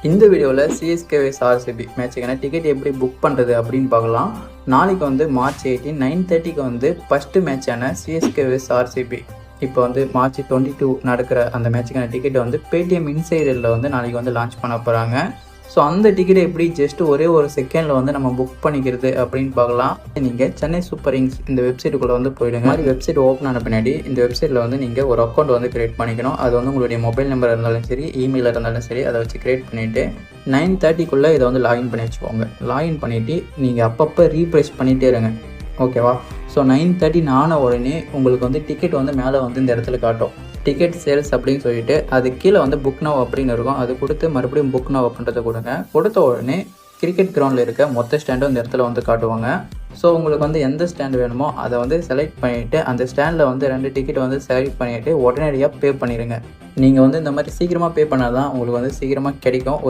இந்த வீடியோவில் CSK vs RCB மேட்சுக்கான ticket எப்படி புக் பண்ணுறது அப்படின்னு பார்க்கலாம். நாளைக்கு வந்து மார்ச் 18 9:30க்கு வந்து ஃபஸ்ட்டு மேட்சான சிஎஸ்கே vs ஆர்சிபி இப்போ வந்து மார்ச் 22 நடக்கிற அந்த மேட்சுக்கான டிக்கெட்டை வந்து பேடிஎம் இன்சைடரில் வந்து நாளைக்கு வந்து லான்ச் பண்ண போகிறாங்க. ஸோ அந்த டிக்கெட்டை எப்படி ஜஸ்ட் ஒரே ஒரு செகண்டில் வந்து நம்ம புக் பண்ணிக்கிறது அப்படின்னு பார்க்கலாம். நீங்கள் சென்னை சூப்பர் கிங்ஸ் இந்த வெப்சைட்டுக்குள்ளே வந்து போயிடுங்க. மாதிரி வெப்சைட் ஓப்பன் ஆன பின்னாடி இந்த வெப்சைட்டில் வந்து நீங்கள் ஒரு அக்கௌண்ட் வந்து க்ரியேட் பண்ணிக்கணும். அது வந்து உங்களுடைய மொபைல் நம்பர் இருந்தாலும் சரி, இமெயில் இருந்தாலும் சரி, அதை வச்சு க்ரியேட் பண்ணிவிட்டு 9:30க்குள்ளே இதை வந்து லாகின் பண்ணி வச்சுக்கோங்க. லாகின் பண்ணிவிட்டு நீங்கள் அப்பப்போ ரீப்ரெஷ் பண்ணிகிட்டே இருங்க, ஓகேவா? ஸோ 9:30 ஆன உடனே உங்களுக்கு வந்து டிக்கெட் வந்து மேலே வந்து இந்த இடத்துல காட்டும், டிக்கெட் சேல்ஸ் அப்படின்னு சொல்லிட்டு. அது கீழே வந்து புக் நவ் அப்படின்னு இருக்கும். அது கொடுத்து மறுபடியும் புக் நவ் அப்படின்றத கொடுங்க. கொடுத்த உடனே கிரிக்கெட் கிரவுண்டில் இருக்க மொத்த ஸ்டாண்டும் இந்த இடத்துல வந்து காட்டுவாங்க. ஸோ உங்களுக்கு வந்து எந்த ஸ்டாண்டு வேணுமோ அதை வந்து செலக்ட் பண்ணிவிட்டு அந்த ஸ்டாண்டில் வந்து 2 டிக்கெட் வந்து செலக்ட் பண்ணிவிட்டு உடனடியாக பே பண்ணிடுங்க. நீங்கள் வந்து இந்த மாதிரி சீக்கிரமாக பே பண்ணால் தான் உங்களுக்கு வந்து சீக்கிரமாக கிடைக்கும்.